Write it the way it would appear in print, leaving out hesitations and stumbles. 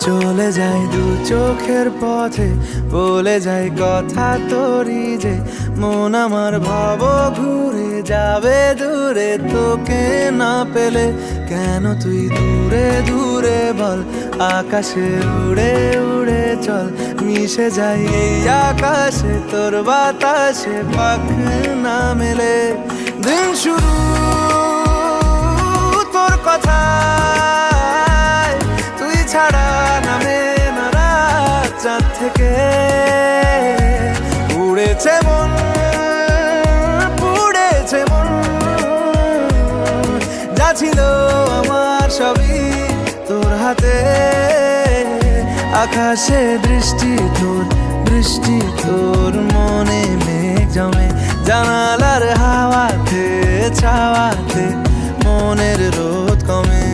চলে যায় দু চোখের পথে, বলে যায় কথা তোরই যে মন আমার ভাব ঘুরে যাবে দূরে তোকে না পেলে। কেন তুই দূরে দূরে বল, আকাশে উড়ে উড়ে চল, মিশে যাই এই আকাশে তোর বাতাসে পাখ না মেলে। দিন শুরু তোর কথা, তুই ছাড়া নামে না রাত, চাঁদ থেকে উড়েছে মন, পুড়েছে মন, যা ছিল আমার সবই তোর হাতে। আকাশে দৃষ্টি তোর, বৃষ্টি তোর, মনে মেঘ জমে জানালার হাওয়াতে ছাওয়াতে, মনের রোদ কমে।